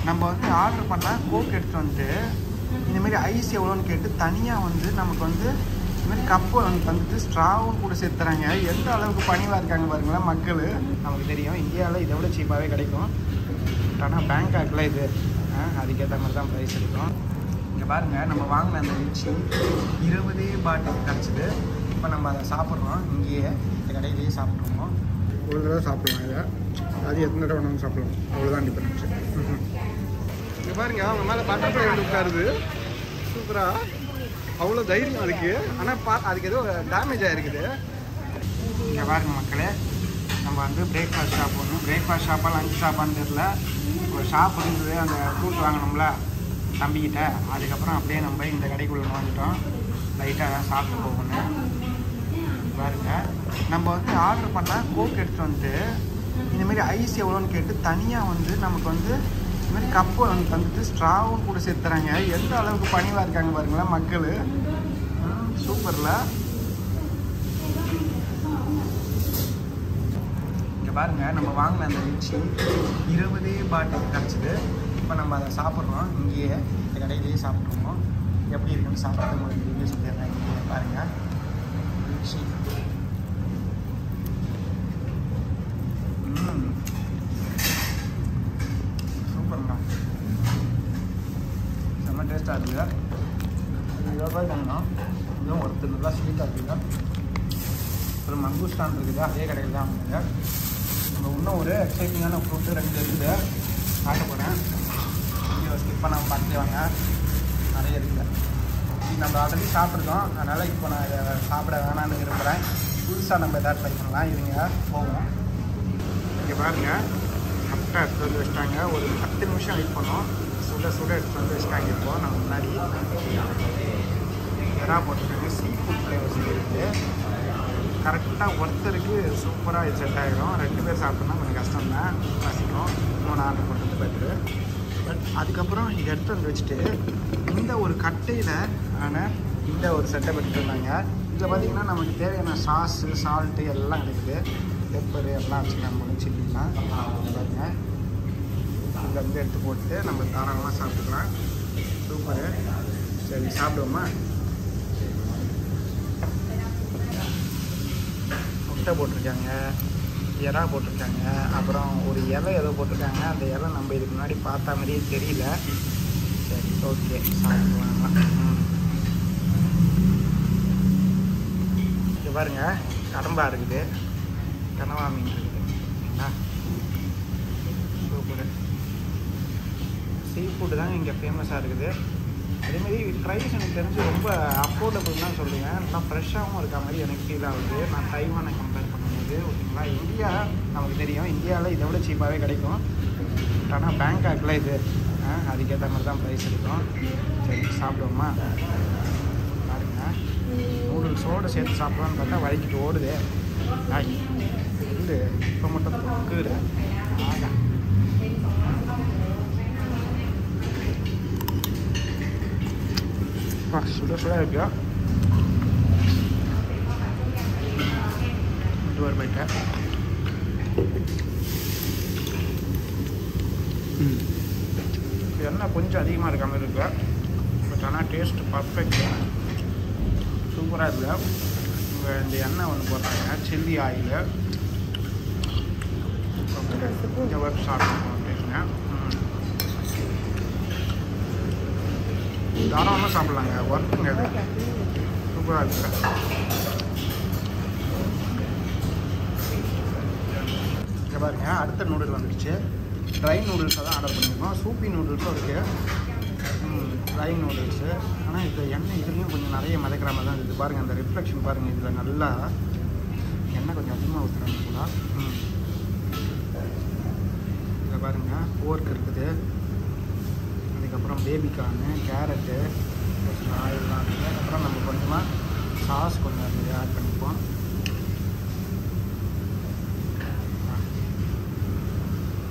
நம்ம வந்து ஆர்டர் பண்ணால் கோக் எடுத்துகிட்டு வந்துட்டு இந்தமாரி ஐஸ் எவ்வளோன்னு கேட்டு தனியாக வந்து நமக்கு வந்து இதுமாதிரி கப்பு வந்துட்டு ஸ்ட்ராவும் கூட சேர்த்துறாங்க. எந்த அளவுக்கு பணிவாக இருக்காங்க பாருங்களேன் மக்கள். நமக்கு தெரியும் இந்தியாவில் இதை விட சீப்பாகவே கிடைக்கும். ஆனால் பேங்காக்கில் இது அதுக்கேற்ற மாதிரி தான் ப்ரைஸ் இருக்கும். இங்கே பாருங்கள், நம்ம வாங்கின அந்த லிச்சி 20 பாட்டில் கிடச்சிது. இப்போ நம்ம அதை சாப்பிட்றோம். இங்கேயே இந்த கடையிலேயே சாப்பிட்ருவோம். ஒரு தடவை சாப்பிட்லாம். இதை அது எத்தனை தடவை வேணாலும் சாப்பிடலாம். அவ்வளோதான் டிஃபரன்ஸ். இங்கே பாருங்க, அவங்க மேலே பட்டர்ஃப்ளை வந்து உட்காருது. சூப்பராக அவ்வளோ தைரியம் அதுக்கு. ஆனால் அதுக்கு ஏதோ டேமேஜ் ஆகிருக்குது. இங்கே பாருங்க மக்களே, நம்ம வந்து பிரேக்ஃபாஸ்ட் ஷாப் ஒன்று, பிரேக்ஃபாஸ்ட் ஷாப்பாக லஞ்ச் ஷாப்பான்னு தெரில, ஒரு ஷாப் இருந்தது. அந்த ஃப்ரூட் வாங்கினோம்ல தம்பிக்கிட்ட, அதுக்கப்புறம் அப்படியே நம்ம இந்த கடைக்குள்ளே வந்துட்டோம். லைட்டாக எதாவது சாப்பிட்டு போகணும். பாருங்க, நம்ம வந்து ஆர்டர் பண்ணால் கோக் எடுத்துகிட்டு வந்துட்டு இந்தமாரி ஐஸ் எவ்வளோன்னு கேட்டு தனியாக வந்து நமக்கு வந்து இதுமாதிரி கப்பு வந்துட்டு ஸ்ட்ராவும் கூட சேர்த்துறாங்க. எந்த அளவுக்கு பணிவாக இருக்காங்க பாருங்களேன் மக்கள். சூப்பரில். இங்கே பாருங்கள், நம்ம வாங்கின அந்த லிச்சி 20 பாட்டில் கிடச்சிது. இப்போ நம்ம அதை சாப்பிட்றோம். இங்கேயே இந்த கடையிலேயே சாப்பிட்ருவோம். எப்படி இருக்குன்னு சாப்பிட்டு உங்களுக்கு ரிவ்யூ சொல்லிடுறேன். இங்கே பாருங்கள், லிச்சி சூப்பர்ண்ணா, செம்ம டேஸ்ட்டாக இருக்குது. 20 ரூபாய் வாங்கினோம். இதுவும் ஒருத்தர் நல்லா ஸ்வீட்டாக இருக்குது. ஒரு மங்குஸ்டான் இருக்குது, அதே கடையில் தான் வாங்குங்க. நம்ம இன்னும் ஒரு எக்ஸைட்டிங்கான ஃப்ரூட்டு 2 இருக்குது, காட்ட போகிறேன். வீடியோ ஸ்கிப் பண்ணாமல் பார்த்துட்டு வாங்க. நிறைய இருக்குது. இது நம்ம ஆல்ரெடி சாப்பிட்ருக்கோம், அதனால் இப்போ நான் இதை சாப்பிட வேணான்னு விரும்புகிறேன். புதுசாக நம்ம எதாவது ட்ரை பண்ணலாம். இதுங்க போவோம். இங்கே பாருங்கள், கரெக்டாக எடுத்து வந்து வச்சிட்டாங்க. ஒரு 10 நிமிஷம் வெயிட் பண்ணோம். சுட சுட எடுத்து வந்து வச்சுட்டாங்க. இப்போ நம்ம முன்னாடி எறா போட்டுருக்காங்க. சீ ஃபுட் ஃப்ளேவர்ஸ் இருக்குது. கரெக்டாக ஒருத்தருக்கு சூப்பராக இது செட் ஆகிடும். 2 பேர் சாப்பிட்டோம்னா கொஞ்சம் கஷ்டம் தான், பசிக்கும். இன்னொன்று ஆர்டர் பண்ணுறது பெட்ரு. பட் அதுக்கப்புறம் இங்கே எடுத்து வந்து வச்சுட்டு இந்த ஒரு கட்டையில் ஆனால் இந்த ஒரு செட்டப் எடுத்துகிட்டு இருந்தாங்க. இதில் பார்த்திங்கன்னா நமக்கு தேவையான சாஸு, சால்ட்டு எல்லாம் இருக்குது. பெப்பரு எல்லாம் வச்சுக்கலாம். போல சில்லிலாம் பாருங்க. இதில் வந்து எடுத்து போட்டு நம்ம தாராளமாக சாப்பிட்டுக்கலாம். சூப்பரு. சரி சாப்பிடுவோமா? முட்டை போட்டிருக்காங்க, எறா போட்டிருக்காங்க, அப்புறம் ஒரு இலை ஏதோ போட்டிருக்காங்க. அந்த இலை நம்ம இதுக்கு முன்னாடி பார்த்த மாதிரியே தெரியல. சரி ஓகே, சாப்பிடுவாங்க. இங்கே பாருங்க, கடம்பா இருக்குது, கனவா மீன் இருக்குது. சரிங்களா, சூப்பர். சீ ஃபுட்டு தாங்க இங்கே ஃபேமஸாக இருக்குது. அதேமாதிரி ப்ரைஸ் எனக்கு தெரிஞ்சு ரொம்ப அஃபோர்டபுள் தான் சொல்லுவேன். நல்லா ஃப்ரெஷ்ஷாகவும் இருக்க மாதிரி எனக்கு ஃபீல் ஆகுது. நான் தைவானை கம்பேர் பண்ணும்போது. ஓகேங்களா, இந்தியா நமக்கு தெரியும் இந்தியாவில் இதை விட சீப்பாகவே கிடைக்கும். ஆனால் பேங்காக்கில் இது அதுக்கேற்ற மாதிரி தான் ப்ரைஸ் இருக்கும். சரி சாப்பிடுவோமா? பாருங்க, நூடுல்ஸோடு சேர்த்து சாப்பிடலான்னு பார்த்தா வலிக்கிட்டு ஓடுது. இல்லை இப்போ மட்டும் தொக்குற ஆகா. சுட சுட இருக்கா. ஒரு பைட்டை எண்ணெய் கொஞ்சம் அதிகமாக இருக்க மாதிரி இருக்கு. பட் ஆனால் டேஸ்ட் பர்ஃபெக்டாக சூப்பராக இருக்குது. இங்கே இந்த எண்ணெய் ஒன்று போடுறாங்க, சில்லி ஆயில். இந்த ஒர்க் சாப்பிடுவோம் அப்படின்னா தாராளமாக சாப்பிட்லாங்க. ஒர்க்குங்க இது சூப்பராக இருக்குது. இங்கே பாருங்க, அடுத்த நூடுல் வந்துடுச்சு. ட்ரை நூடுல்ஸை தான் ஆர்டர் பண்ணியிருக்கோம். சூப்பி நூடுல்ஸும் இருக்குது, ட்ரை நூடுல்ஸு. ஆனால் இந்த எண்ணெய் இதுலேயும் கொஞ்சம் நிறைய மிதக்கிற மாதிரி தான் இருக்குது. பாருங்கள், அந்த ரிஃப்ளெக்ஷன் பாருங்கள். இதில் நல்லா எண்ணெய் கொஞ்சம் அதிகமாக ஊற்றுறாங்க கூட. இதில் பாருங்கள், போர்க் இருக்குது, அதுக்கப்புறம் பேபிகார்னு, கேரட்டு, ஆயில்லாம் இருக்குது. அப்புறம் நம்ம கொஞ்சமாக சாஸ் கொஞ்சம் அதில் ஆட் பண்ணிப்போம்.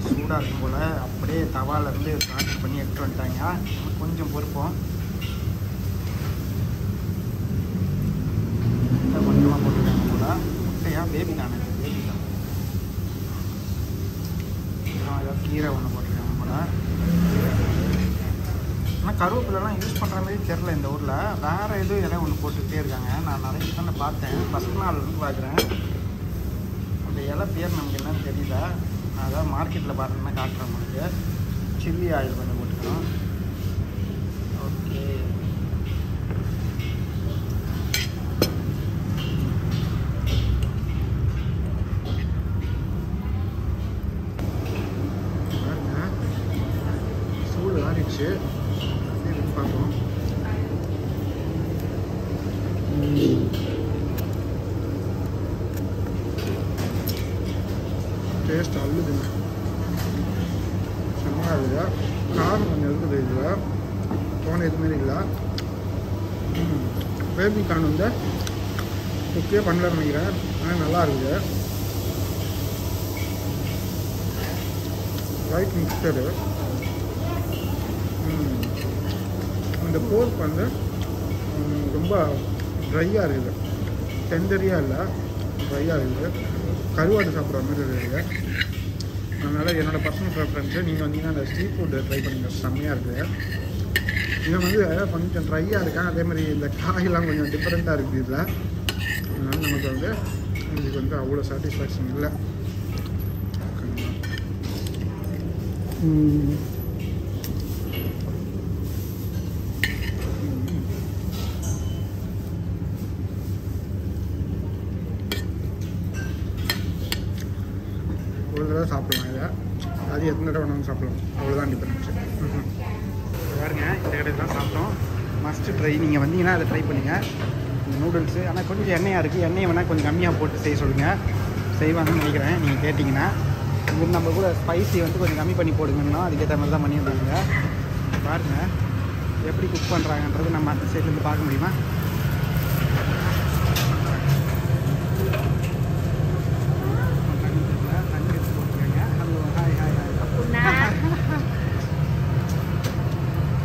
சூடாக இருக்கும் போல் அப்படியே தவாலேருந்து ஸ்டார்ட் பண்ணி எடுத்து வந்துட்டாங்க. கொஞ்சம் பொறுப்போம். முட்டை கொஞ்சமாக போட்டுருக்காங்க போல். முட்டையா பேபிகார்னு, பேபிகார்ன். ஏதோ கீரை ஒன்று போட்டிருக்காங்க போல். ஆனால் கருவேப்பிலலாம் யூஸ் பண்ணுற மாதிரி தெரில இந்த ஊரில். வேறு எதுவும் இலை ஒன்று போட்டுக்கிட்டே இருக்காங்க. நான் நிறைய கிட்ட பார்த்தேன், ஃபஸ்ட் நாள் வந்து பார்க்குறேன். அந்த இலை பேர் நமக்கு என்னன்னு தெரியல. நான் அதாவது மார்க்கெட்டில் பார்த்தீங்கன்னா காட்டுறேன் உங்களுக்கு. சில்லி ஆயில் கொஞ்சம் போட்டுக்கிறோம். ஓகே, சூடு ஆறிடுச்சு. அப்படியே பார்ப்போம். டேஸ்ட் அள்ளுதுங்க, செம்மையாக இருக்குது. காரம் கொஞ்சம் இருக்குது, இதில் தோணை எதுமாரி இல்லை. பேபி கார்ன் வந்து குக்கே பண்ணல நினைக்கிறேன், ஆனால் நல்லா இருக்குது. Right mixture. இந்த போர்க் வந்து ரொம்ப ட்ரையாக இருக்குது, டெண்டரியாக இல்லை, ட்ரையாக இருக்குது. கருவாடு சாப்பிட்ற மாதிரி இருக்குது. அதனால் என்னோடய பர்சனல் ப்ரிஃபரன்ஸு, நீங்கள் வந்தீங்கன்னா அந்த ஸ்ட்ரீட் ஃபுட்டு ட்ரை பண்ணுங்க, செம்மையாக இருக்குது. இது வந்து கொஞ்சம் ட்ரையாக இருக்கேன், அதே மாதிரி இந்த காயெல்லாம் கொஞ்சம் டிஃப்ரெண்ட்டாக இருக்குது இதில். அதனால் நமக்கு வந்து இதுக்கு வந்து அவ்வளோ சாட்டிஸ்ஃபேக்ஷன் இல்லை. ஒரு தடவை சாப்பிடலாம் இதை, அது எத்தனை தடவை வேணாலும் சாப்பிடலாம், அவ்வளோதான் டிஃப்ரென்ஸு. பாருங்க, இந்த கடையில் தான் சாப்பிட்டோம். Must try. நீங்கள் வந்தீங்கன்னா அதை ட்ரை பண்ணுங்கள். நூடுல்ஸு ஆனால் கொஞ்சம் எண்ணெயாக இருக்குது, எண்ணெயை வேணால் கொஞ்சம் கம்மியாக போட்டு செய்ய சொல்லுங்கள், செய்வாங்கன்னு நினைக்கிறேன். நீங்கள் கேட்டிங்கன்னா இது நம்ம கூட ஸ்பைசி வந்து கொஞ்சம் கம்மி பண்ணி போடுங்கன்னா அதுக்கேற்ற மாதிரி தான் பண்ணியிருந்தாங்க. பாருங்கள் எப்படி குக் பண்ணுறாங்கன்றது நம்ம அந்த சைட்லேருந்து பார்க்க முடியுமா?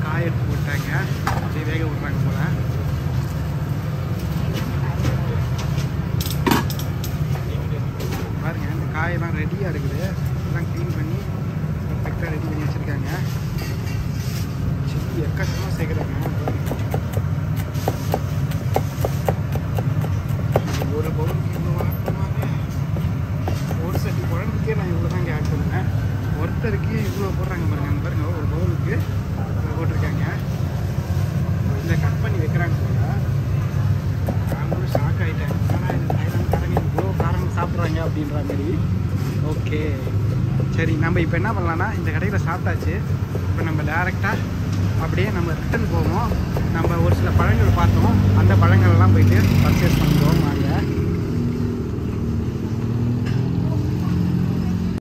காய் எடுத்து போட்டாங்க, அப்படியே வேக விட்றாங்க போல. பாருங்க, இந்த காயெல்லாம் ரெடியாக இருக்குது, எல்லாம் க்ளீன் பண்ணி பர்ஃபெக்டாக ரெடி பண்ணி வச்சுருக்காங்க. சில்லி எக்கச்சக்கமாக சேர்க்குறாங்க. ஒரு பவுலுக்கு இவ்வளோ வளர்ப்பாங்க. ஒரு சட்டி குழம்புக்கே நான் இவ்வளோ தாங்க ஆட் பண்ணுவேன், ஒருத்தருக்கு இவ்வளோ போடுறாங்க பாருங்க. அந்த பாருங்க, ஒரு பவுலுக்கு போட்டிருக்காங்க. இதை கட் பண்ணி வைக்கிறாங்க போல. நாங்களும் ஷாக் ஆகிட்டேன், ஆனால் இது தாய்லாந்துக்காரங்க இவ்வளோ காரம் சாப்பிட்றாங்க அப்படின்ற மாதிரி. ஓகே, சரி, நம்ம இப்போ என்ன பண்ணலான்னா, இந்த கடையில் சாப்பிட்டாச்சு. இப்போ நம்ம டேரெக்டாக அப்படியே நம்ம ரிட்டன் போவோம். நம்ம ஒரு சில பழங்கள் பார்த்தோம், அந்த பழங்கள்லாம் போயிட்டு பர்ச்சேஸ் பண்ணுவோம்.